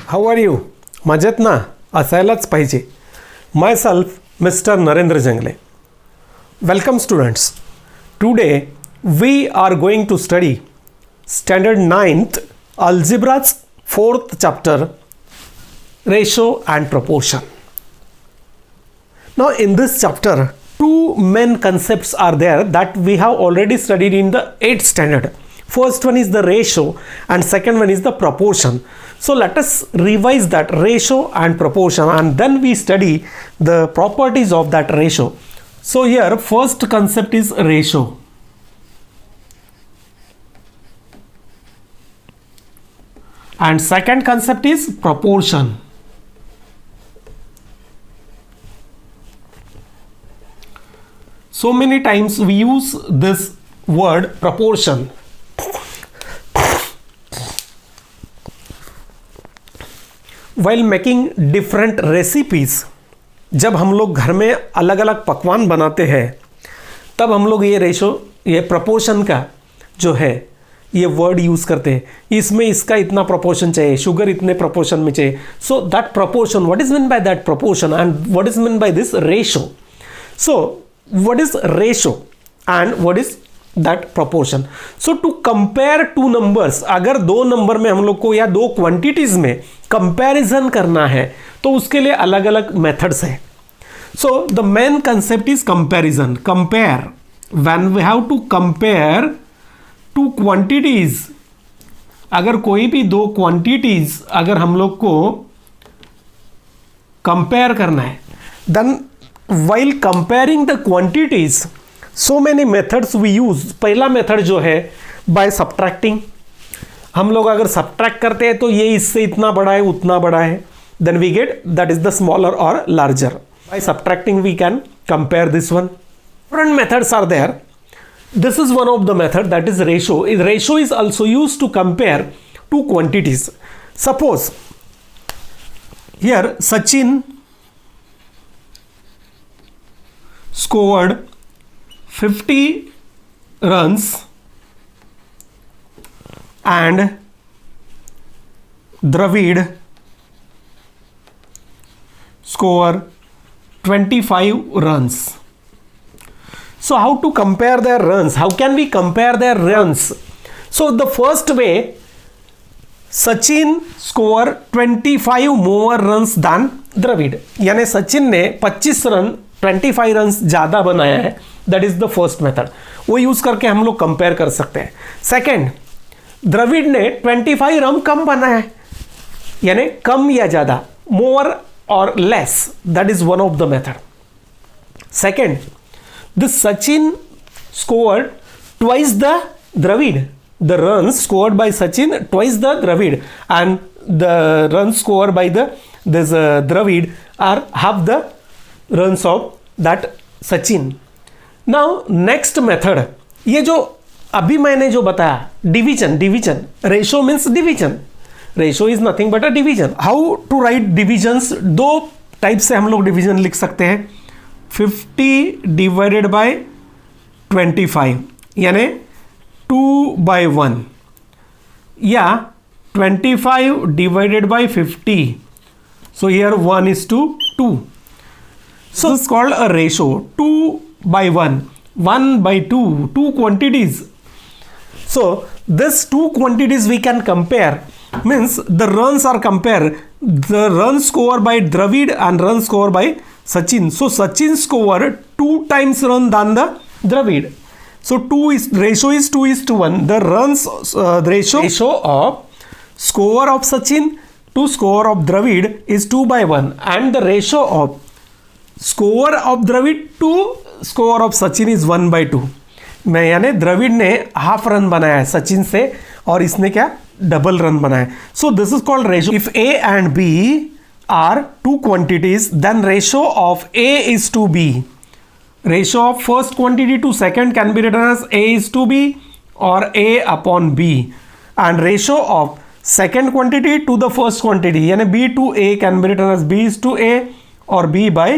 How are you? मजेत ना? असायलाच पाहिजे. My self mister Narendra Jangle. Welcome students. Today we are going to study standard 9th algebra's 4th chapter, ratio and proportion. Now in this chapter two main concepts are there that we have already studied in the 8th standard. First one is the ratio and second one is the proportion. So let us revise that ratio and proportion and then we study the properties of that ratio. So here first concept is ratio. And second concept is proportion. So many times we use this word proportion. While making different recipes, जब हम लोग घर में अलग अलग पकवान बनाते हैं तब हम लोग ये रेशो, ये प्रपोर्शन का जो है ये वर्ड यूज़ करते हैं. इसमें इसका इतना प्रपोर्शन चाहिए, शुगर इतने प्रपोर्शन में चाहिए. So that proportion, what is mean by that proportion and what is mean by this ratio. So what is ratio and what is that proportion. So to compare two numbers, अगर दो number में हम लोग को या दो quantities में comparison करना है तो उसके लिए अलग अलग मेथड्स है. So the main concept is comparison. Compare, when we have to compare two quantities, अगर कोई भी दो क्वांटिटीज अगर हम लोग को कंपेयर करना है, then while comparing the quantities so many methods we use. पहला मेथड जो है by subtracting. हम लोग अगर सब्ट्रैक्ट करते हैं तो ये इससे इतना बड़ा है उतना बड़ा है, then we get that is the smaller or larger. By subtracting we can compare this one. Different methods are there. This is one of the method, that is ratio. Ratio is also used to compare two quantities. Suppose here Sachin scored 50 runs and Dravid scored 25 runs. So how to compare their runs? How can we compare their runs? So the first way, Sachin scored 25 more runs than Dravid. यानी सचिन ने 25 run 25 run ज़्यादा बनाया है. That is the first method. वो use करके हम लोग compare कर सकते हैं. सेकेंड, द्रविड़ ने 25 रन कम बनाया है, यानी कम या ज़्यादा, मोर और less. That is one of the method. Second, this Sachin scored twice the Dravid. The runs scored by Sachin twice the Dravid, and the runs scored by this Dravid are half the runs of that Sachin. Now next method, ये जो अभी मैंने जो बताया, division. Ratio means division. Ratio is nothing but a division. How to write divisions? दो type से हम लोग डिवीजन लिख सकते हैं. 50 डिवाइडेड बाय 25 यानी 2/1, या 25 divided by 50. So here 1:2. So this is called a ratio. 2/1, 1/2, two quantities. So this two quantities we can compare, means the runs are compared. The run score by Dravid and run score by Sachin. So Sachin scored 2 times run than the Dravid. So ratio is 2:1. The runs ratio of score of Sachin to score of Dravid is 2/1, and the ratio of score of Dravid to score of Sachin is 1/2. मैं यानी द्रविड़ ने half run बनाया है सचिन से और इसने क्या double run बनाया है. सो this is called ratio. If A and B are two quantities, then ratio of A is to B. Ratio of first quantity to second can be written as A is to B or A upon B, and ratio of second quantity to the first quantity यानी B to A can be written as B is to A or B by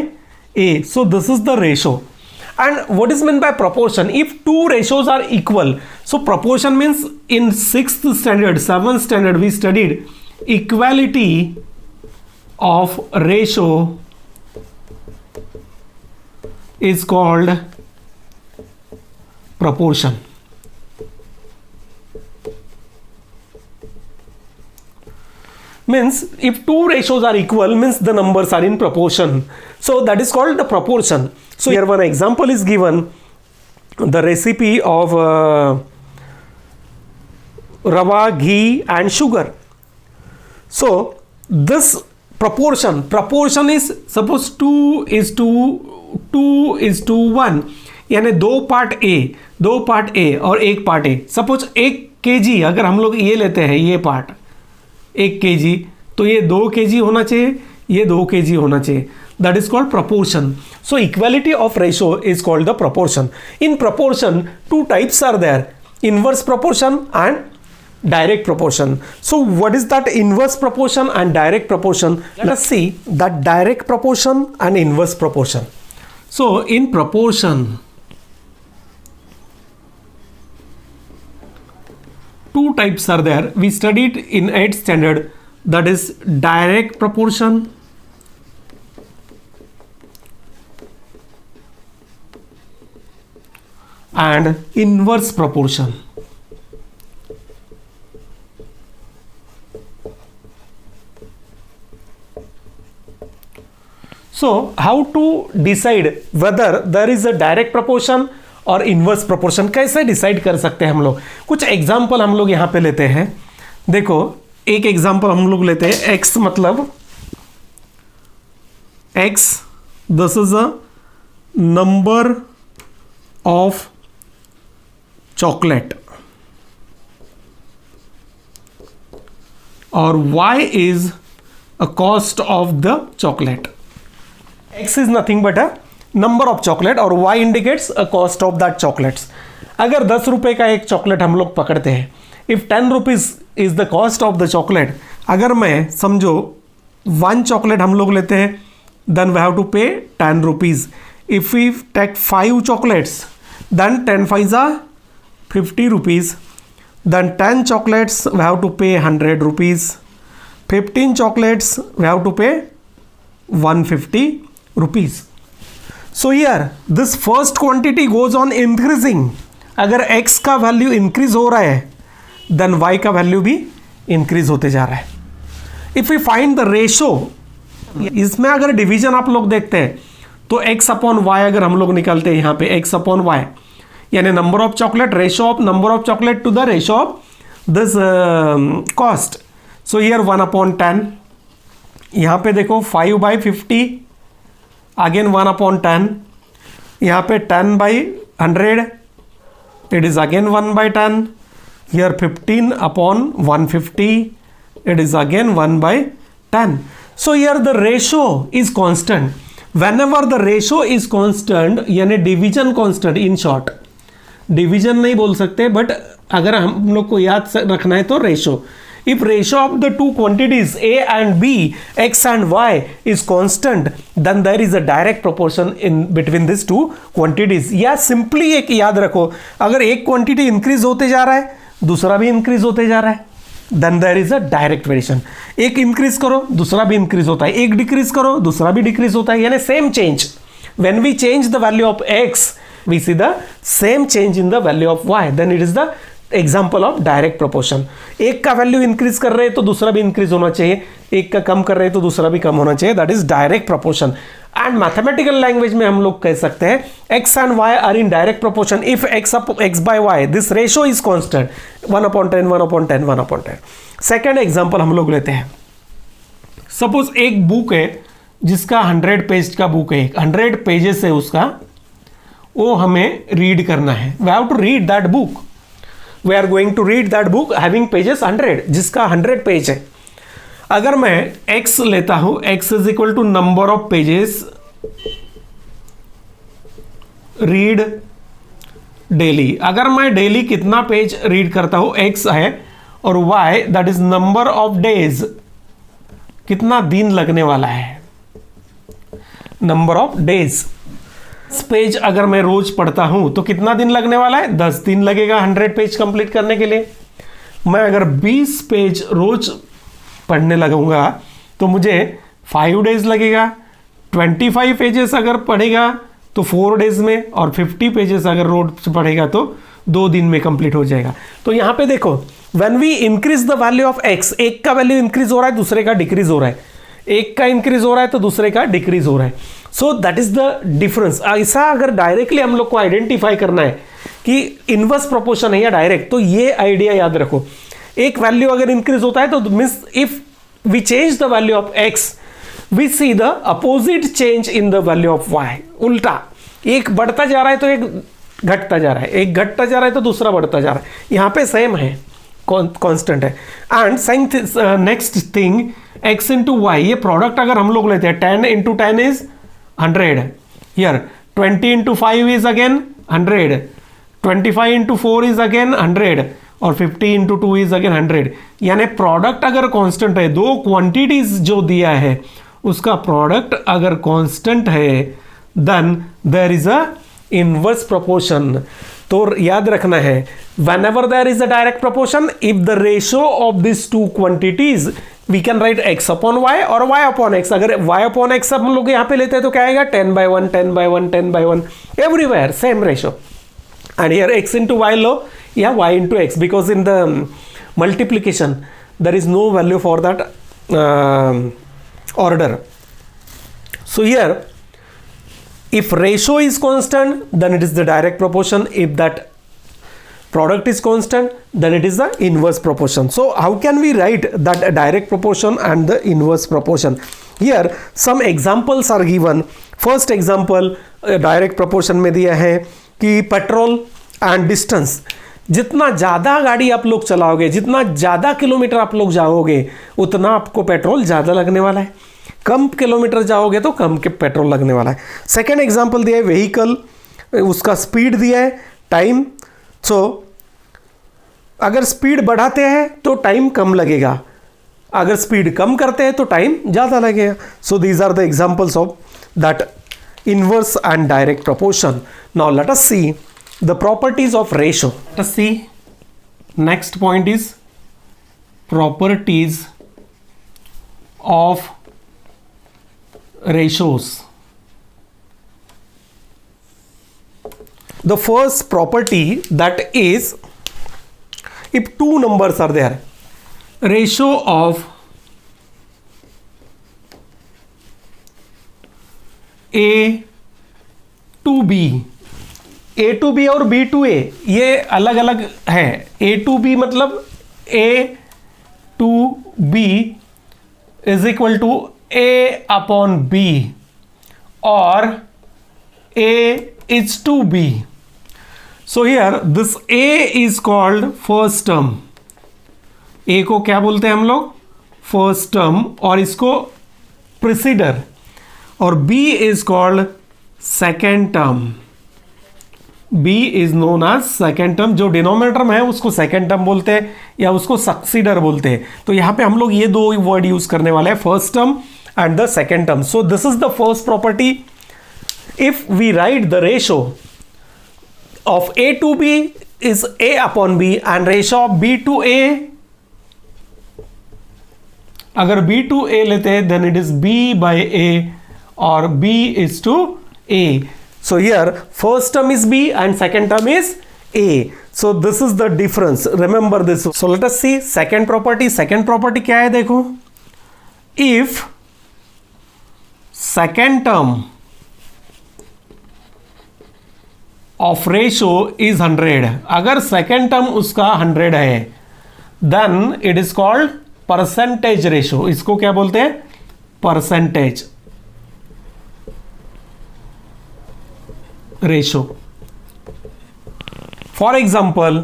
A. So this is the ratio. And what is meant by proportion? If two ratios are equal, so proportion means in 6th standard, 7th standard we studied equality of ratio is called proportion. Means if two ratios are equal, means the numbers are in proportion, so that is called the proportion. So here one example is given, the recipe of rava, ghee and sugar. So this proportion is suppose 2 is to 1, यानी दो part A और एक part A. Suppose 1 kg अगर हम लोग ये लेते हैं, ये पार्ट 1 kg, तो ये 2 kg होना चाहिए, ये 2 kg होना चाहिए. That is called proportion. So equality of ratio is called the proportion. In proportion, two types are there: inverse proportion and direct proportion. So what is that inverse proportion and direct proportion? Let us see that direct proportion and inverse proportion. So in proportion, two types are there. We studied in 8th standard, that is direct proportion and inverse proportion. So how to decide whether there is a direct proportion और inverse proportion, कैसे decide कर सकते हैं हम लोग? कुछ example हम लोग यहाँ पे लेते हैं. देखो एक एग्जाम्पल हम लोग लेते हैं. x मतलब x, this is a number of chocolate और y is a cost of the chocolate. x is nothing but a number of chocolate और y indicates a cost of that chocolates. अगर 10 रुपए का एक चॉकलेट हम लोग पकड़ते हैं, if 10 rupees is the cost of the chocolate, अगर मैं समझो 1 चॉकलेट हम लोग लेते हैं, then we have to pay 10 rupees. If we take 5 chocolates, then 10 5s are 50 rupees. Then 10 chocolates we have to pay 100 rupees. 15 chocolates we have to pay 150 rupees. So here this first quantity goes on increasing. अगर x का value increase हो रहा है, then y का value भी increase होते जा रहा है. If you find the ratio, इसमें अगर डिवीजन आप लोग देखते हैं तो x अपॉन y अगर हम लोग निकालते हैं यहाँ पे x अपॉन y, यानी number of chocolate, ratio of number of chocolate to the ratio of this cost. So here 1 upon 10, यहाँ पे देखो 5/50, अगेन 1 अपॉन 10, यहाँ पे 10/100, it is again 1/10, here 15 upon 150, it is again 1/10. So here the ratio is constant. Whenever the ratio is constant, यानी division constant, in short division नहीं बोल सकते, but अगर हम लोग को याद रखना है तो ratio. If ratio of the two quantities A and B, x and y is constant, then there is a direct proportion in between these two quantities. या simply एक याद रखो, अगर एक क्वांटिटी इंक्रीज होते जा रहा है, दूसरा भी इंक्रीज होते जा रहा है, then there is a direct variation. एक इंक्रीज करो, दूसरा भी इंक्रीज होता है, एक डिक्रीज करो, दूसरा भी डिक्रीज होता है, यानी same change. When we change the value of x, we see the same change in the value of y, then it is the example of direct proportion. एक का वैल्यू इंक्रीज कर रहे हैं तो दूसरा भी इंक्रीज होना चाहिए, एक का कम कर रहे हैं तो दूसरा भी कम होना चाहिए. That is direct proportion. And mathematical language में हम लोग कह सकते हैं x and y are in direct proportion if x by y this ratio is constant. 1/10, 1/10, 1/10. Second example हम लोग लेते हैं. सपोज एक बुक है जिसका 100 पेज का बुक है, 100 पेजेस है उसका, वो हमें रीड करना है. We have to read that book. We are going to read that book having pages 100, जिसका 100 पेज है. अगर मैं x लेता हूं, x is equal to number of pages read daily. अगर मैं डेली कितना पेज रीड करता हूं, x है, और y that is number of days, कितना दिन लगने वाला है, नंबर ऑफ डेज. पेज अगर मैं रोज पढ़ता हूं तो कितना दिन लगने वाला है, 10 दिन लगेगा 100 पेज कंप्लीट करने के लिए. मैं अगर 20 पेज रोज पढ़ने लगूंगा तो मुझे 5 डेज लगेगा। 25 पेजेस अगर पढ़ेगा तो 4 डेज में, और 50 पेजेस अगर रोड से पढ़ेगा तो 2 दिन में कंप्लीट हो जाएगा। तो यहाँ पे देखो, when we increase the value of x, एक का वैल्यू इंक्रीज हो रहा है, दूसरे का डिक्रीज हो रहा है, एक का इंक्रीज हो रहा है तो दूसरे का डिक्रीज हो रहा है। So that is the difference. ऐसा अगर डायरेक्टली हम लोग को आइडेंटिफाई करना है कि इनवर्स प्रोपोर्शन है या डायरेक्ट, तो ये आइडिया याद रखो। एक वैल्यू अगर इंक्रीज होता है तो means if we change the value of x, we see the opposite change in the value of y. उल्टा, एक बढ़ता जा रहा है तो एक घटता जा रहा है, एक घटता जा रहा है तो दूसरा बढ़ता जा रहा है। यहाँ पे सेम है, कांस्टेंट है। And next thing, x into y, ये प्रोडक्ट अगर हम लोग लेते हैं 10 into 10 is 100, here 20 into 5 is again 100, 25 into 4 is again 100, और 50 इंटू 2 इज अगेन 100। यानी प्रोडक्ट अगर कांस्टेंट है, दो क्वांटिटीज जो दिया है उसका प्रोडक्ट अगर कांस्टेंट है, then there is a inverse proportion. तो याद रखना है, whenever there is a direct proportion, if the ratio of these two quantities, we can write x upon y और y upon x। अगर y upon x हम लोग यहाँ पे लेते हैं तो क्या आएगा, 10/1, 10/1, 10/1, everywhere same ratio। and here x into y लो या y into x, because in the multiplication there is no value for that order। so here if ratio is constant, then it is the direct proportion. If that product is constant, then it is the inverse proportion. So how can we write that direct proportion and the inverse proportion? Here some examples are given. First example direct proportion में दिया है कि petrol and distance, जितना ज़्यादा गाड़ी आप लोग चलाओगे, जितना ज़्यादा किलोमीटर आप लोग जाओगे, उतना आपको पेट्रोल ज़्यादा लगने वाला है। कम किलोमीटर जाओगे तो कम के पेट्रोल लगने वाला है। सेकेंड एग्जाम्पल दिया है व्हीकल, उसका स्पीड दिया है, टाइम। सो अगर स्पीड बढ़ाते हैं तो टाइम कम लगेगा, अगर स्पीड कम करते हैं तो टाइम ज़्यादा लगेगा। So these are the examples of that inverse and direct proportion. Now let us see the properties of ratio. Let us see next point is properties of ratios. The first property that is, if two numbers are there, ratio of A to B, A to B और B to A ये अलग अलग है। A to B मतलब A to B is equal to A upon B or A is to B. So here this A is called first term। A को क्या बोलते हैं हम लोग, फर्स्ट टर्म, और इसको प्रिसीडर, और B is called second term. B is known as second term. जो डिनोमिनेटर में है उसको सेकेंड टर्म बोलते हैं या उसको सक्सीडर बोलते हैं। तो यहाँ पे हम लोग ये दो वर्ड यूज करने वाले हैं, first term and the second term. So this is the first property. If we write the ratio of A to B is A upon B and ratio of B to A, अगर B to A लेते हैं then it is B by A or B is to A. So here first term is B and second term is A. So this is the difference. Remember this. So let us see second property. Second property क्या है देखो, if second term of ratio is 100, अगर second term उसका 100 है, then it is called percentage ratio। इसको क्या बोलते हैं, percentage ratio। For example,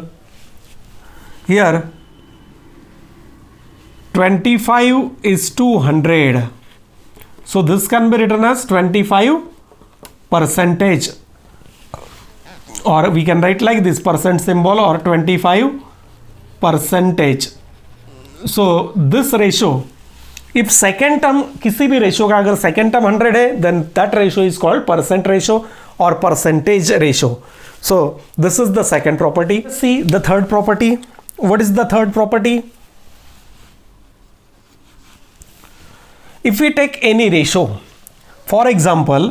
here 25 is to 100, so this can be written as 25 percentage, or we can write like this percent symbol or 25 percentage। so this ratio, if second term किसी भी ratio का अगर second term 100 है, then that ratio is called percent ratio or percentage ratio। so this is the second property। see the third property। what is the third property? if we take any ratio, for example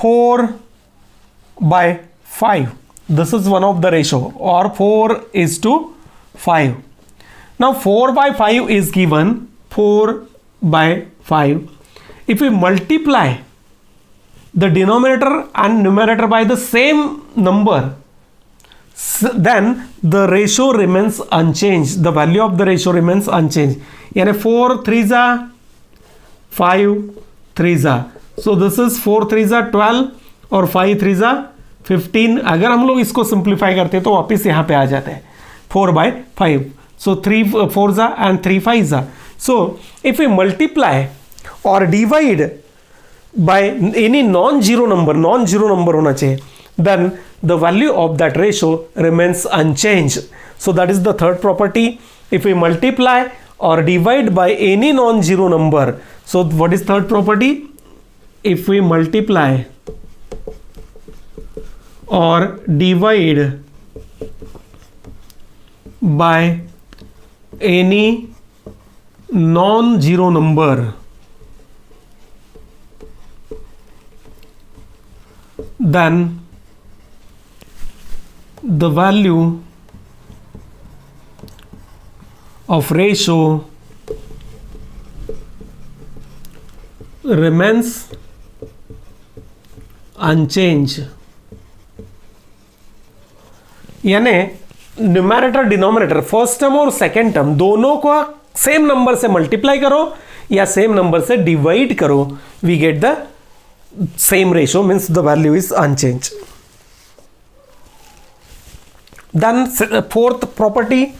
4/5, this is one of the ratio, or 4:5. Now 4/5 is given, 4/5. If we multiply the denominator and numerator by the same number, then the ratio remains unchanged. The value of the ratio remains unchanged. यानी 4 3s are 5 3s are. So this is 4 3s are 12 और 5 3s are 15. अगर हम लोग इसको simplify करते हैं तो वापस यहाँ पे आ जाते हैं 4/5. So 3 4s are and 3 5s are. So if we multiply or divide by any non-zero number होना चाहिए, then the value of that ratio remains unchanged. So that is the third property. If we multiply or divide by any non-zero number, so what is third property? If we multiply or divide by any non-zero number, then the value of ratio remains unchanged. यानी numerator denominator first term और second term दोनों को same number से multiply करो या same number से divide करो, we get the same ratio, means the value is unchanged. Then fourth property,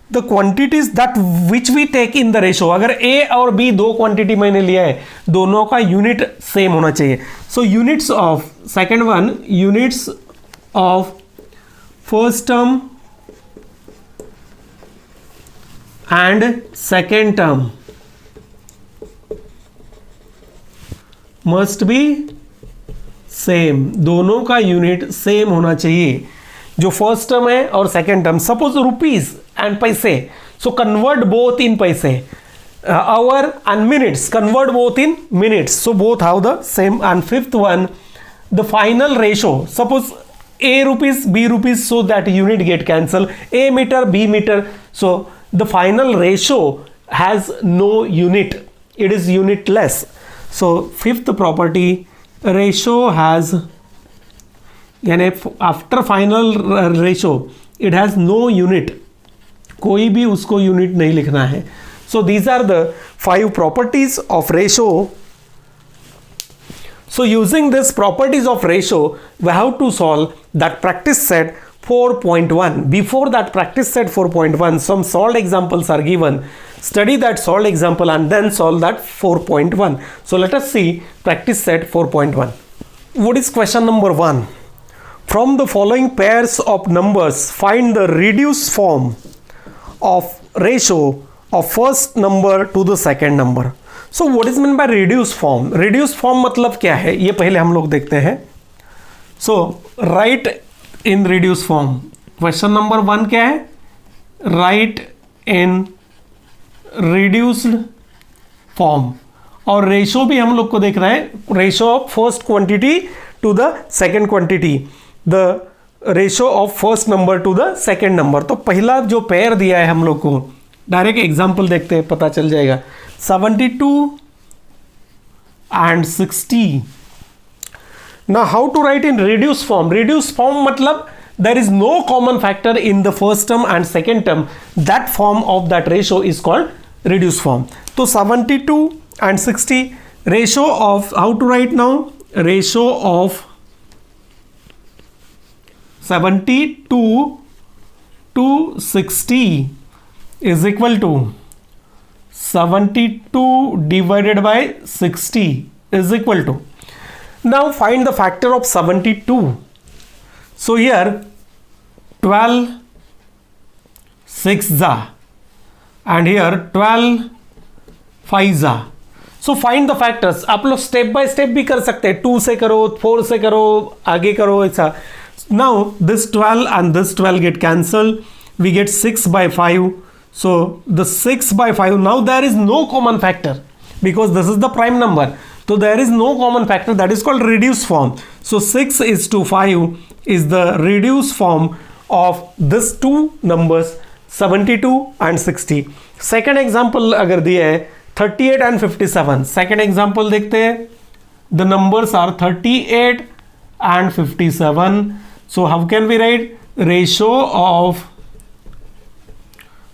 the quantities that which we take in the ratio. अगर A और B दो क्वांटिटी मैंने लिया है, दोनों का यूनिट सेम होना चाहिए. So units of second one, units of first term and second term must be same. दोनों का यूनिट सेम होना चाहिए. जो फर्स्ट टर्म है और second term, suppose rupees and पैसे, सो कन्वर्ट बोथ इन पैसे. Our and minutes, convert both in minutes, so both have the same. And fifth one, the final ratio, suppose A rupees B rupees, so that unit get cancel. A meter B meter, so the final ratio has no unit, it is unitless. So fifth property, ratio has, यानी after final ratio it has no unit, कोई भी उसको unit नहीं लिखना है. So these are the 5 properties of ratio. So using these properties of ratio, we have to solve that practice set 4.1. Before that practice set 4.1, some solved examples are given. Study that solved example and then solve that 4.1. So let us see practice set 4.1. What is question number 1? From the following pairs of numbers, find the reduced form of ratio of first number to the second number. So what is meant by reduced form? Reduced form मतलब क्या है, ये पहले हम लोग देखते हैं. So write in reduced form. Question number 1 क्या है? Write in reduced form. और रेशो भी हम लोग को देखना है. Ratio of first quantity to the second quantity, the ratio of first number to the second number. तो पहला जो पेयर दिया है हम लोग को, डायरेक्ट एग्जाम्पल देखते हैं, पता चल जाएगा. 72 and 60. Now how to write in reduced form? Reduced form मतलब there is no common factor in the first term and second term. That form of that ratio is called reduced form. So 72 and 60, ratio of, how to write now? Ratio of 72 to 60 is equal to 72 divided by 60 is equal to. Now find the factor of 72. So here 12 6 and here 12 5. So find the factors. आप लोग step by step भी कर सकते हैं, 2 से करो, 4 से करो, आगे करो ऐसा. Now this 12 and this 12 get cancelled. We get 6/5. So the 6/5, now there is no common factor. because this is the prime number. So there is no common factor, that is called reduced form. So 6:5 is the reduced form of this two numbers 72 and 60. Second example अगर दिया है 38 and 57, second example देखते हैं. The numbers are 38 and 57. So how can we write ratio of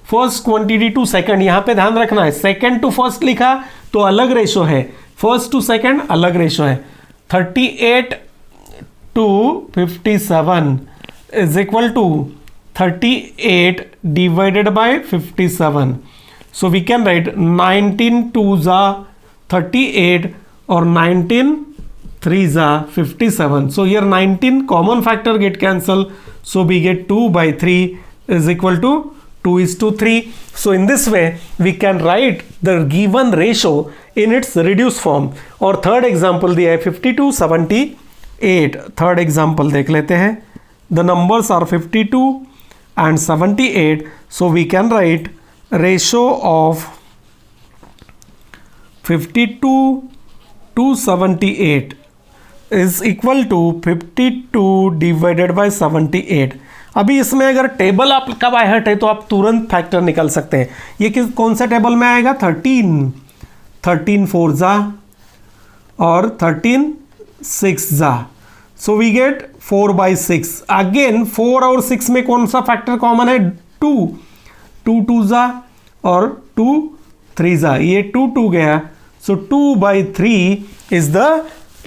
first quantity to second? यहां पे ध्यान रखना है, सेकंड टू फर्स्ट लिखा तो अलग रेशो है, फर्स्ट टू सेकंड अलग रेशो है. 38 to 57 is equal to 38 divided by 57. So we can write 19 2s are 38 or 19 3s are 57. So here 19 common factor get cancelled. So we get 2 by 3 is equal to 2:3. So in this way we can write the given ratio in its reduced form. और third example दिया है 52 78. Third example देख लेते हैं. The numbers are 52 and 78. So we can write ratio of 52 to 78 is equal to 52 divided by 78. अभी इसमें अगर table आपका बाय हार्ट है तो आप तुरंत फैक्टर निकाल सकते हैं. ये कौन सा टेबल में आएगा? 13 4 जा और 13 6 जा. So we get 4 by 6. Again 4 और 6 में कौन सा फैक्टर कॉमन है? 2 2 जा और 2 3 जा. ये 2 गया. सो 2 by 3 is the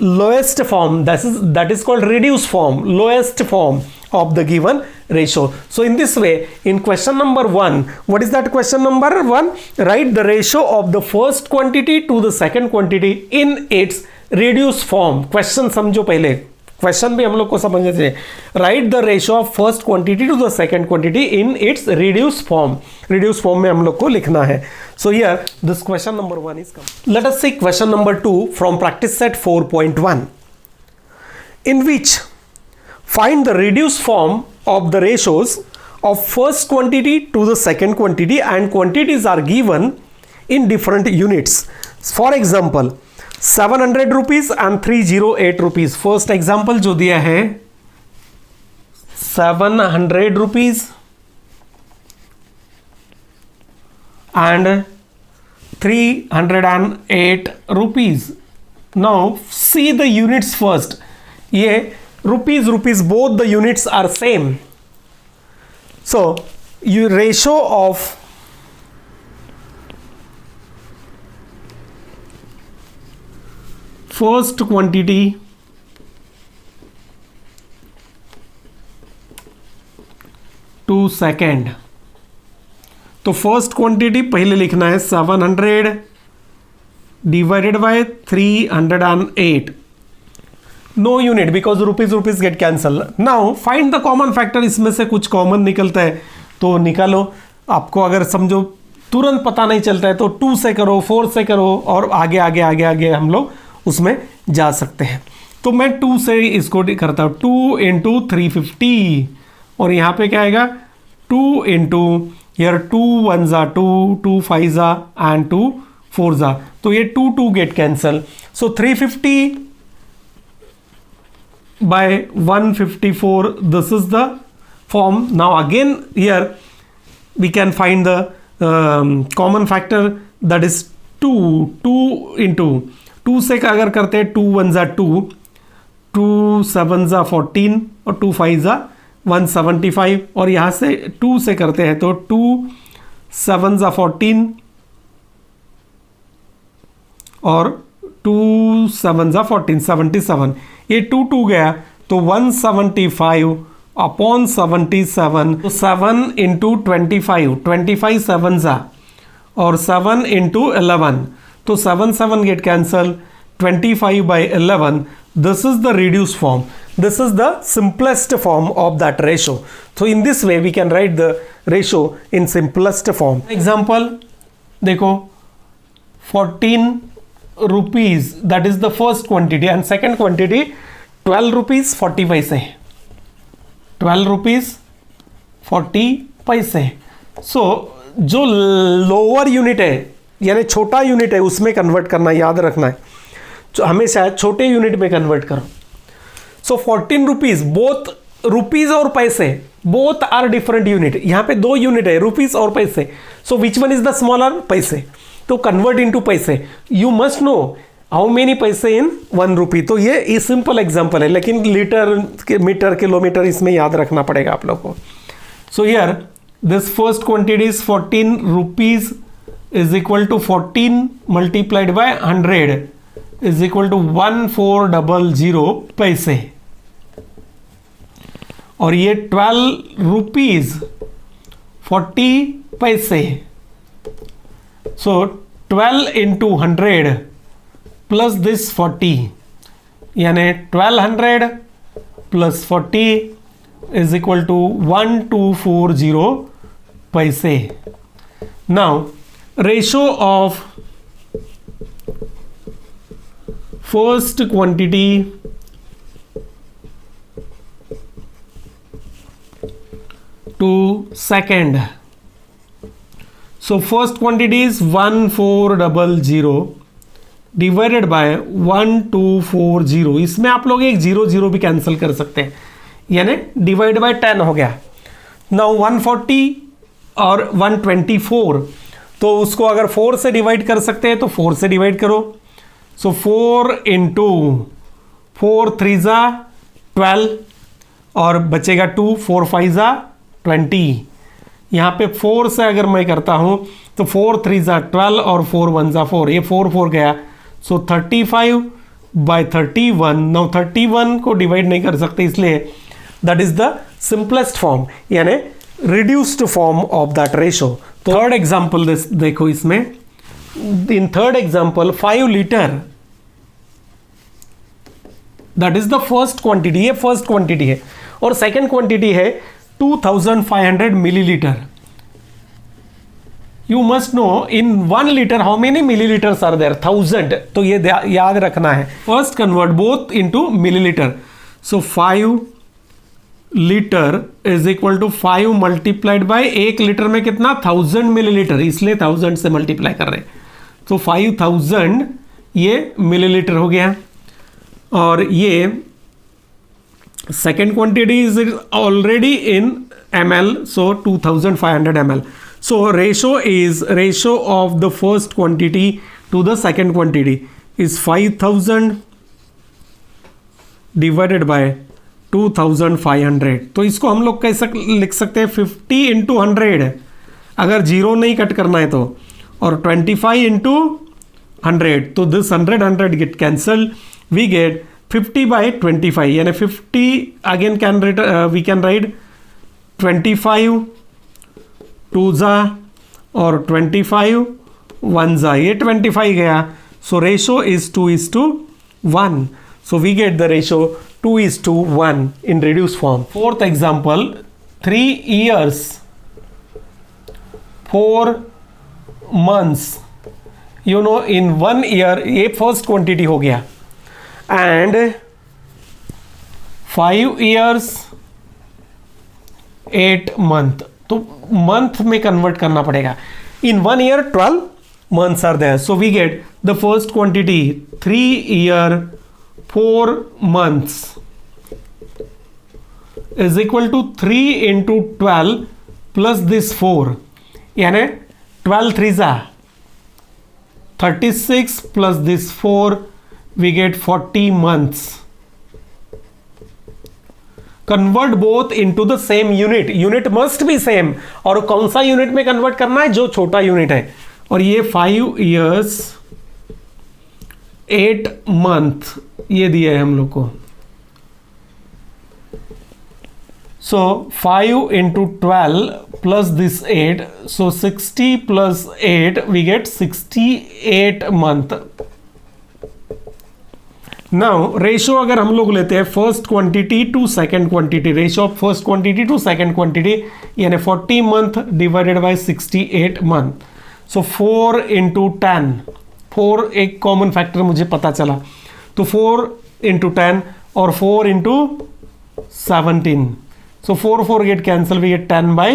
lowest form. That is called reduced form, lowest form of the given ratio. So in this way, in question number 1, what is that question number 1? Write the ratio of the first quantity to the second quantity in its reduced form. Question समझो पहले, question भी हम लोग को समझने चाहिए. Write the ratio of first quantity to the second quantity in its reduce form. Reduce form में हम लोग को लिखना है. So here this question number 1 is come. Let us see question number 2 from practice set 4.1, in which find the reduced form of the ratios of first quantity to the second quantity, and quantities are given in different units. For example 700 rupees and 308 rupees. first example जो दिया है 700 rupees and 308 rupees. now see the units first. ये rupees both the units are same. So your ratio of first quantity to second. तो first quantity पहले लिखना है 700 divided by 308. No unit because rupees get cancelled. Now find the common factor. इसमें से कुछ common निकलता है तो निकालो. आपको अगर समझो तुरंत पता नहीं चलता है तो 2 से करो, 4 से करो और आगे आगे आगे आगे हम लोग उसमें जा सकते हैं. तो मैं 2 से इसको करता हूँ. 2 into 350 और यहाँ पे क्या आएगा? 2 into here 2 1s are 2, 2 5s are and 2 4s are. तो ये 2 get cancel. So 350 by 154, this is the form. Now again here we can find the common factor, that is 2 into 2 से अगर करते हैं 2 1s are 2, 2 7s are 14 और 2 5s are 175 और यहाँ से 2 से करते हैं तो 2 7s are 14 और 2 7s are 14 77. ये 2 गया तो 175 अपॉन 77. तो 7 into 25 7s are और 7 into 11 तो 7 get cancel. 25 by 11. This is the reduced form. This is the simplest form of that ratio. So in this way we can write the ratio in simplest form. Example देखो 14 rupees, that is the first quantity, and second quantity 12 rupees 40 पैसे. 12 rupees 40 पैसे. So जो lower unit है यानी छोटा unit है उसमें convert करना, याद रखना है, तो हमेशा छोटे यूनिट में कन्वर्ट करो। सो 14 रुपीज, बोथ रुपीज और पैसे बोथ आर डिफरेंट यूनिट। यहाँ पे दो यूनिट है, रुपीज और paise. So which one is the smaller? Paise. तो convert into paise, you must know how many paise in 1 रुपी। तो ये सिंपल एग्जांपल है, लेकिन लीटर, मीटर, किलोमीटर इसमें याद रखना पड़ेगा आप लोग को। So here this first quantity is 14 rupees is equal to 14 multiplied by 100 is equal to 1400 paise. और ये 12 रुपीज 40 पैसे। सो 12 इंटू 100 प्लस दिस 40, यानी 1200 प्लस 40 इज इक्वल टू 1240 पैसे। Now ratio of first quantity to second. So first quantity is 1400 divided by 1240। इसमें आप लोग एक 0 भी कैंसिल कर सकते हैं, यानी डिवाइड बाय 10 हो गया। नाउ 140 और 124, तो उसको अगर 4 से डिवाइड कर सकते हैं तो 4 से डिवाइड करो। सो 4 इंटू 4 3 ज़ा 12 और बचेगा 2, 4 5 ज़ा 20। यहाँ पे 4 से अगर मैं करता हूँ तो 4 3 ज़ा 12 और 4 1 ज़ा 4, ये 4 4 गया। सो 35 बाय 31। नाउ 31 को डिवाइड नहीं कर सकते, इसलिए that is the simplest form, यानी reduced form of that ratio. Third example देखो, इसमें in third example 5 litre, that is the first quantity, ये फर्स्ट क्वांटिटी है। और सेकेंड क्वांटिटी है 2500 millilitre. You must know in 1 litre how many millilitres are there? 1000। तो ये याद रखना है। First convert both into millilitre. So 5 litre is equal to 5 multiplied bye 1 litre में कितना? 1000 मिलीलीटर, इसलिए 1000 से मल्टीप्लाई कर रहे हैं। तो 5000 ये मिलीलीटर हो गया। और ये second quantity is already in ml, so 2500 ml. So ratio of the first quantity to the second quantity is 5000 divided by 2500। तो इसको हम लोग कैसे लिख सकते हैं? 50 इंटू 100, अगर 0 नहीं कट करना है तो, और 25 इंटू 100, तो this 100 get cancel, we get 50 by 25, यानी 50 अगेन वी कैन राइट 25 2 ज़ा और 25 1 ज़ा, ये 25 गया। So ratio is 2:1। So we get the ratio 2:1 in reduce form. Fourth example 3 years 4 months। You know in 1 year, ये फर्स्ट क्वांटिटी हो गया, and 5 years 8 month। तो मंथ में कन्वर्ट करना पड़ेगा। इन 1 year 12 months are there, so we get the first quantity 3 year 4 months is equal to 3 into 12 plus this 4, यानी 12 3 ज़ा 36 plus this 4, we get 40 months। Convert both into the same unit, unit must be same। और कौन सा unit में convert करना है? जो छोटा यूनिट है। और ये 5 years 8 month ये दिया है हम लोग को। सो 5 into 12 plus this 8, so 60 plus 8 we get 68 month। Now ratio अगर हम लोग लेते हैं first quantity to second quantity, ratio of first quantity to second quantity, यानी 40 month divided by 68 month. So 4 into 10, 4 एक कॉमन फैक्टर मुझे पता चला, तो 4 इंटू 10 और 4 into 17। So 4 4 get cancel, we get 10 by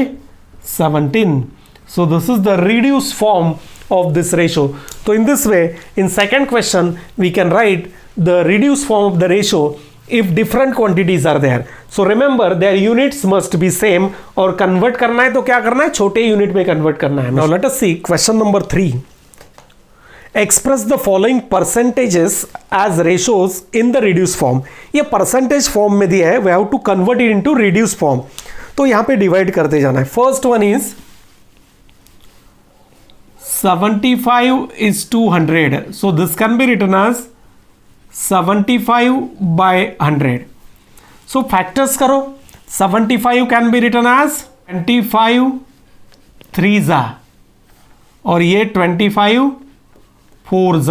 17। So this is the reduced form of this ratio. So in this way, in second question, we can write the reduced form of the ratio if different quantities are there. So remember, their units must be same. और convert करना है तो क्या करना है, छोटे unit में convert करना है. Now let us see question number 3. Express the following percentages as ratios in the reduced form. ये percentage form में दिया है, we have to convert it into reduced form. तो यहाँ पे divide करते जाना है. First one is 75:100. So this can be written as 75/100. So factors करो. 75 can be written as 25 3s और ये 25 4s.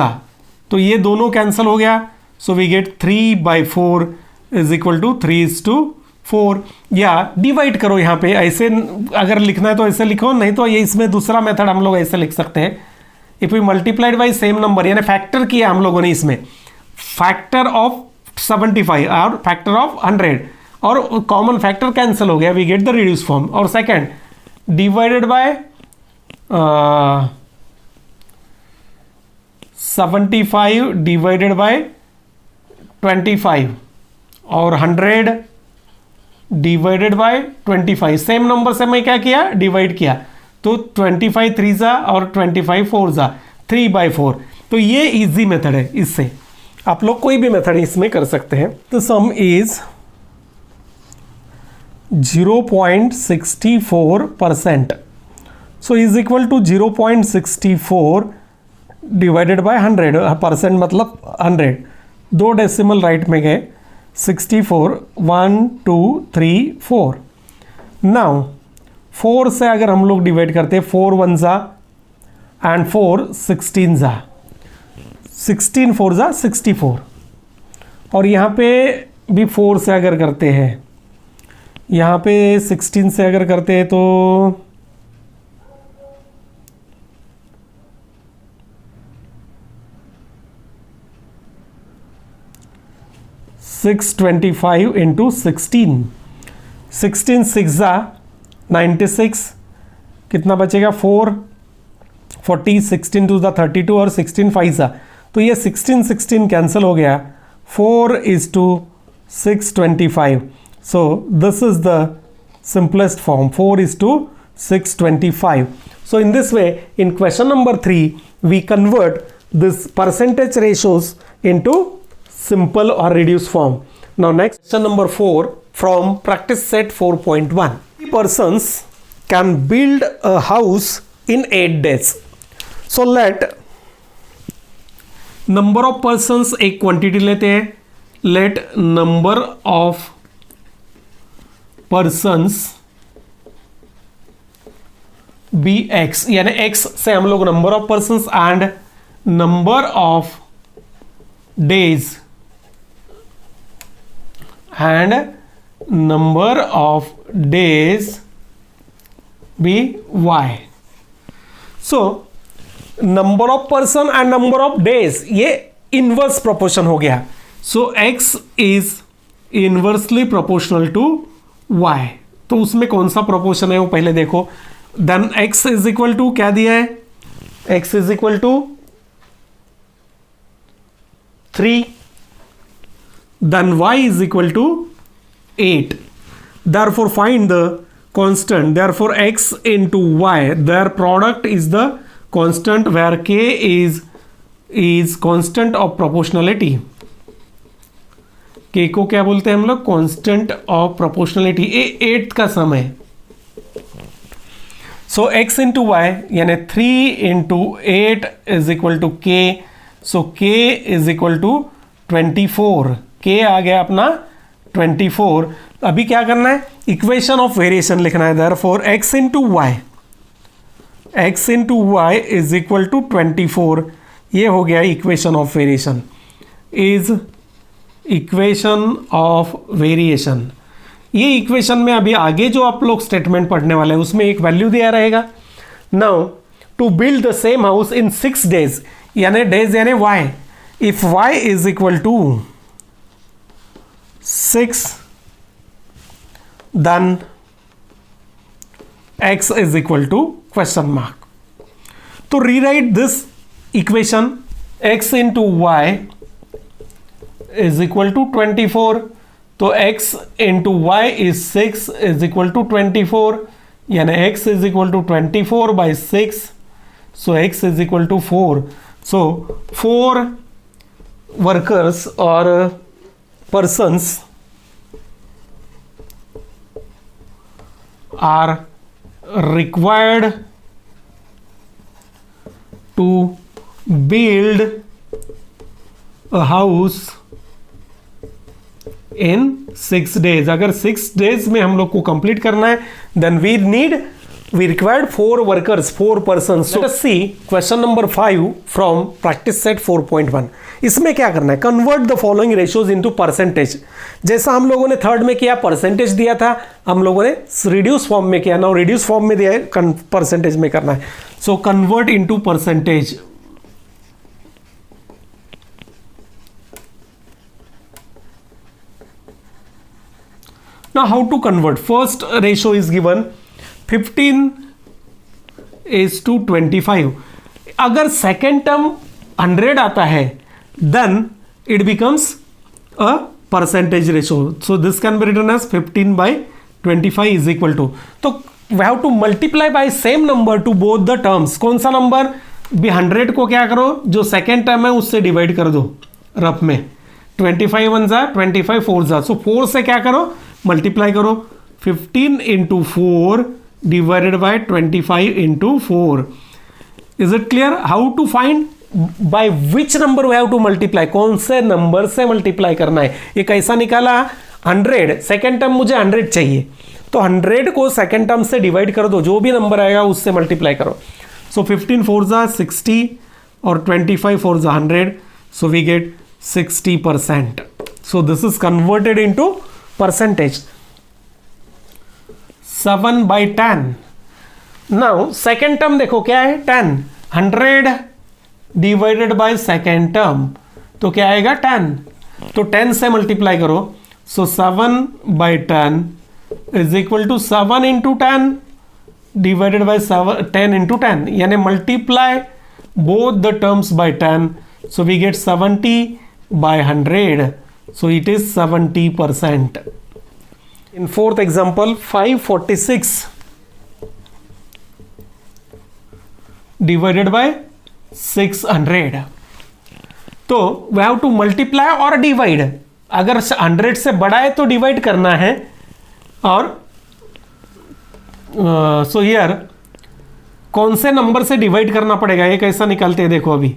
तो ये दोनों कैंसिल हो गया. So we get 3/4 is equal to 3:4. या डिवाइड करो यहाँ पे, ऐसे अगर लिखना है तो ऐसे लिखो, नहीं तो ये इसमें दूसरा मेथड हम लोग ऐसे लिख सकते हैं. If we multiplied by same number, यानी फैक्टर किया हम लोगों ने इसमें, फैक्टर ऑफ 75 और फैक्टर ऑफ 100 और कॉमन फैक्टर कैंसिल हो गया, we get the reduce form. और second divided by 75 divided by 25 और 100 डिवाइडेड बाय 25. सेम नंबर से मैं क्या किया, डिवाइड किया. तो 25 3s और 25 4s, 3/4. तो ये इजी मेथड है. इससे आप लोग कोई भी मेथड इसमें कर सकते हैं. तो sum is 0.64%. So is equal to 0.64 divided by 100. मतलब 100. 2 डेसिमल राइट में गए. 64 1 2 3 4. नाउ 4 से अगर हम लोग डिवाइड करते हैं, 4 1s एंड 4 16s. 16 4s 64. और यहाँ पे भी 4 से अगर करते हैं, यहाँ पे 16 से अगर करते हैं तो 625 इंटू 16. 16 6s 96. कितना बचेगा, 4 40. 16 2s 32 और 16 5s. तो ये 16 16 कैंसिल हो गया. 4:625. सो this is the simplest form, 4:625. So in this way, in question number 3, we convert this percentage ratios into simple or reduced form. Now next, question number 4 from practice set 4.1. Persons can build a house in 8 days. So let number of persons एक quantity लेते हैं. Let number of persons be x, यानी x से हम लोग number of persons and number of days and number of days be y. So number of person and number of days ये inverse proportion हो गया. So x is inversely proportional to y. तो उसमें कौन सा प्रोपोर्शन है वो पहले देखो. Then x is equal to क्या दिया है, x is equal to 3. Then y is equal to 8. therefore find the constant. therefore x into y, their product is the constant where k is constant of proportionality. k को क्या बोलते हैं हम लोग, constant of proportionality. ये 8th का सम है. सो x into y यानी 3 into 8 is equal to k. So k is equal to 24. k आ गया अपना 24. अभी क्या करना है, इक्वेशन ऑफ वेरिएशन लिखना है. Therefore x into y, x into y is equal to 24. ये हो गया equation of variation. Is equation of variation. ये इक्वेशन में अभी आगे जो आप लोग स्टेटमेंट पढ़ने वाले हैं उसमें एक वैल्यू दिया रहेगा. Now to build the same house in 6 days, यानी डेज यानी y. If y is equal to 6 then x is equal to question mark. तो rewrite this equation, x into y is equal to 24, तो x into y is 6 is equal to 24, यानी x is equal to 24 by 6, so x is equal to 4. So 4 workers और persons are required to build a house in 6 days. अगर 6 days में हम लोग को complete करना है, then we required 4 workers, 4 persons. So let us see question number 5 from practice set 4.1. इसमें क्या करना है, convert the following ratios into percentage. जैसा हम लोगों ने थर्ड में किया, परसेंटेज दिया था, हम लोगों ने रिड्यूस फॉर्म में किया, नाउ रिड्यूस फॉर्म में दिया है, परसेंटेज में करना है. So convert into percentage. Now how to convert? First ratio is given 15:25. अगर सेकेंड टर्म 100 आता है, then it becomes a percentage ratio. So this can be written as 15/25 is equal to. तो we have to multiply by same number to both the terms. कौन सा number? भी 100 को क्या करो, जो सेकेंड टर्म है उससे डिवाइड कर दो रफ में. 25 1 जा 25 4 जा, सो 4 से क्या करो, मल्टीप्लाई करो. 15 into 4 divided by 25 into 4. Is it clear? How to find, by which number we have to multiply, कौन से नंबर से मल्टीप्लाई करना है. ये कैसा निकाला, 100, सेकेंड टर्म मुझे 100 चाहिए, तो 100 को सेकेंड टर्म से डिवाइड कर दो, जो भी नंबर आएगा उससे मल्टीप्लाई करो. सो 15 4 जा 60 और 25 4 जा 100, so we get 60%. So this is converted into percentage. 7/10. Now second term देखो क्या है, 10. 100 डिवाइडेड बाय सेकेंड टर्म, तो क्या आएगा 10, तो 10 से मल्टीप्लाई करो. So 7/10 is equal to 7 into 10 divided by 10 into 10, यानी multiply both the terms by 10, so we get 70/100. So it is 70%. In fourth example, 546 divided by 600. तो we have to multiply और divide. अगर 100 से बड़ा है तो डिवाइड करना है, और सो हियर कौन से नंबर से डिवाइड करना पड़ेगा, ये कैसा निकालते हैं देखो. अभी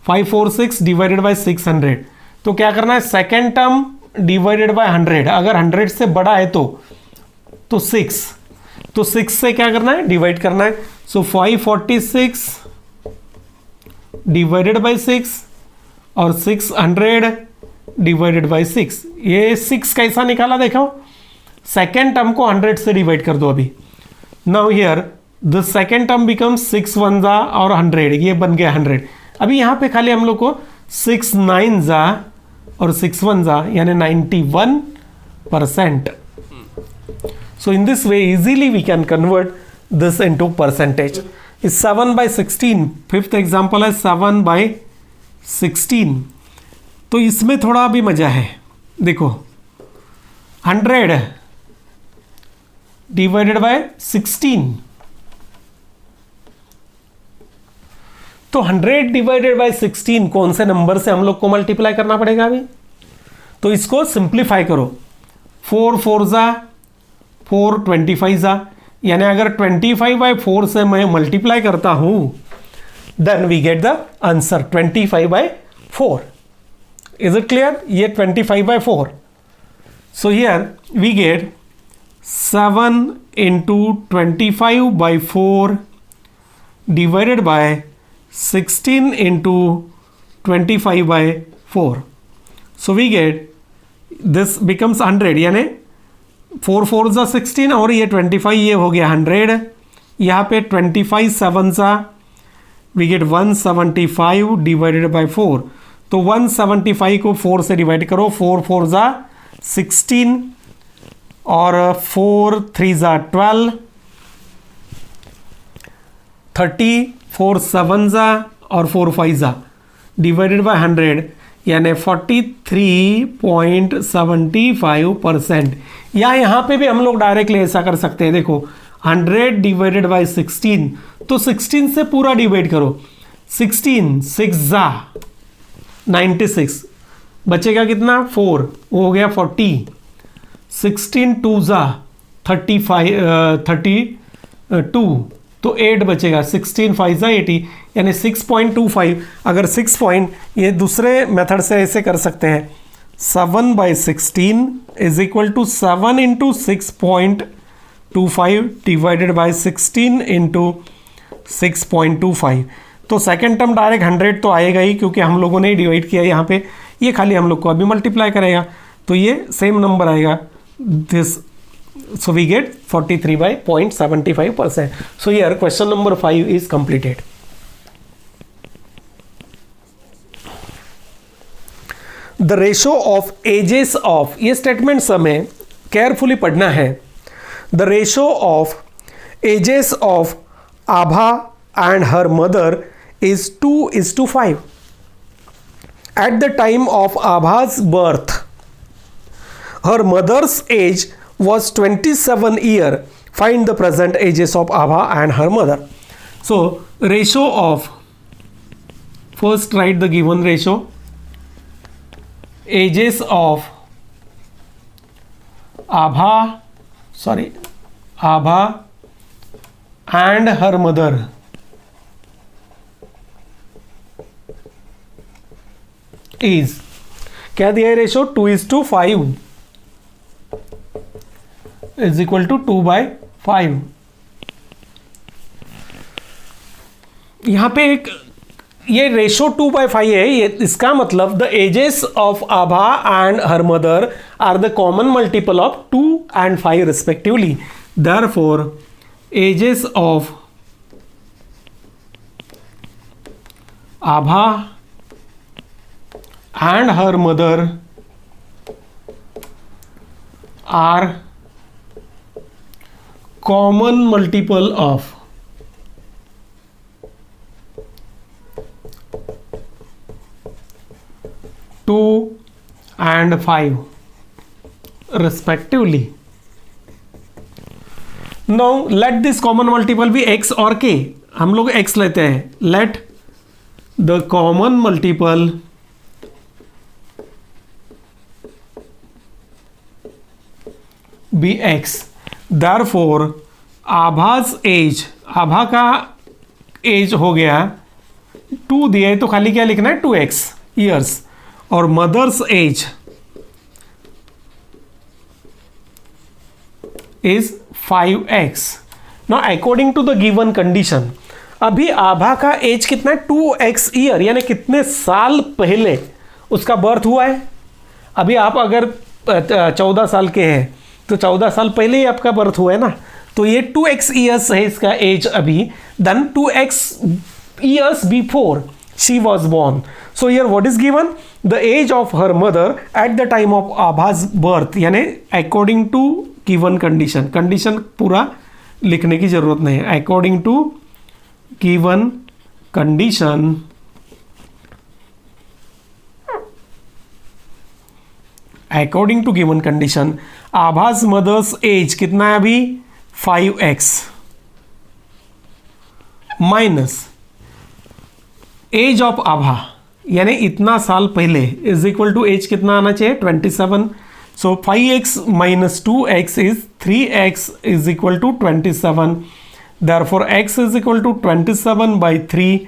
546 डिवाइडेड बाय 600, तो क्या करना है, सेकेंड टर्म डिवाइडेड बाय 100. अगर 100 से बड़ा है तो 6, तो 6 से क्या करना है, डिवाइड करना है. सो 546 डिवाइडेड बाय 6 और 600 डिवाइडेड बाय 6. ये 6 कैसा निकाला देखो, सेकेंड टर्म को 100 से डिवाइड कर दो. अभी now here the second term becomes 6 1 जा और 100, ये बन गया 100. अभी यहाँ पे खाली हम लोग को 6 9 जा और 6 1 जा, यानी 91%. So in this way easily we can convert this into percentage. Is 7/16. Fifth example है 7/16. तो इसमें थोड़ा भी मजा है, देखो 100 डिवाइडेड बाय 16, तो 100 डिवाइडेड बाय 16 कौन से नंबर से हम लोग को मल्टीप्लाई करना पड़ेगा अभी, तो इसको सिंप्लीफाई करो. 4 4 जा 4 25 जा, यानी अगर 25/4 से मैं मल्टीप्लाई करता हूं, then we get the answer 25/4. Is it clear? ये 25/4. So here we get 7 into 25/4 divided by 16 into 25/4. So we get this becomes 100, यानी 4 4 जा 16 और ये 25, ये हो गया 100. यहाँ पे 25 7 जा we get 175 डिवाइडेड बाय 4. तो 175 को 4 से डिवाइड करो. 4 4 जा 16 और 4 3 जा 12, 30 4 7 जा और 4 5 जा डिवाइडेड बाय 100 यानी 43.75%। या यहाँ पे भी हम लोग डायरेक्टली ऐसा कर सकते हैं, देखो 100 डिवाइडेड बाय 16, तो 16 से पूरा डिवाइड करो, 16 6 जा 96, बचेगा कितना 4, वो हो गया 40, 16 2 जा 32, तो 8 बचेगा, 16 5 जा 80 यानी 6.25। अगर 6 पॉइंट ये दूसरे मेथड से ऐसे कर सकते हैं, 7/16 is equal to 7 into 6.25 divided by 16 into 6.25। तो सेकेंड टर्म डायरेक्ट 100 तो आएगा ही, क्योंकि हम लोगों ने डिवाइड किया यहाँ पे, ये खाली हम लोग को अभी मल्टीप्लाई करेगा तो ये सेम नंबर आएगा this. So we get 43.75%. So here question number 5 is completed. The ratio of ages of, ये स्टेटमेंट्स हमें केयरफुली पढ़ना है। The ratio of ages of Abha and her mother is 2:5. At the time of Abha's birth, her mother's age was 27 year. Find the present ages of Abha and her mother. So ratio of, first write the given ratio, ages of Abha and her mother is, क्या दिया है ratio, 2:5 is equal to 2/5। यहाँ पे एक ये ratio 2/5 है, ये इसका मतलब the ages of Abha and her mother are the common multiple of 2 and 5 respectively. Therefore ages of Abha and her mother are common multiple of 2 and 5 respectively. Now let this common multiple be x or k. हम लोग x लेते हैं. Let the common multiple be x. Therefore आभा's age, आभा का as हो गया 2 दिया है तो खाली क्या लिखना है 2x years, और mother's age is 5x. Now according to the given condition, अभी आभा का एज कितना है 2x ईयर, यानी कितने साल पहले उसका बर्थ हुआ है. अभी आप अगर 14 साल के हैं तो 14 साल पहले ही आपका बर्थ हुआ है ना, तो ये 2x ईयर्स है इसका एज अभी, then 2x years before she was born. So here what is given? The age of her mother at the time of Abha's birth, यानी according to given condition. Condition पूरा लिखने की जरूरत नहीं है. According to given condition, according to given condition, Abha's mother's age कितना है अभी 5x माइनस एज ऑफ आभा यानी इतना साल पहले इज इक्वल टू एज कितना आना चाहिए 27. So 5x minus 2x is 3x is equal to 27. Therefore x is equal to 27/3.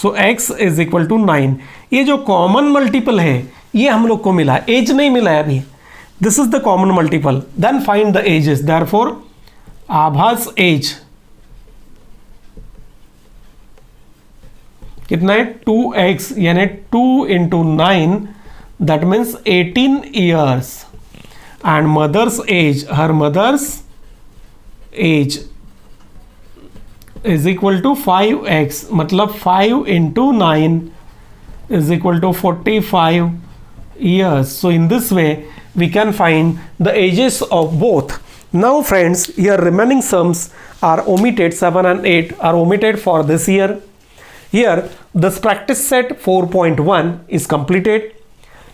So x is equal to 9. ये जो कॉमन मल्टीपल है ये हम लोग को मिला, एज नहीं मिला है अभी. This is the common multiple. Then find the ages. Therefore Abha's age कितना है 2x यानी 2 into 9 that means 18 years, and mother's age, her mother's age is equal to 5x, मतलब 5 into 9 is equal to 45 years. So in this way we can find the ages of both. Now friends, here remaining sums are omitted. 7 and 8 are omitted for this year. Here this practice set 4.1 is completed.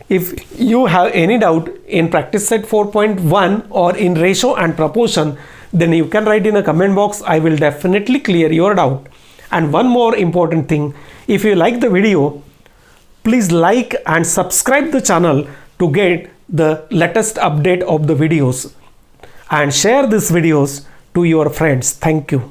If you have any doubt in practice set 4.1 or in ratio and proportion, then you can write in a comment box. I will definitely clear your doubt. And one more important thing, if you like the video, please like and subscribe the channel to get the latest update of the videos, and share these videos to your friends. Thank you.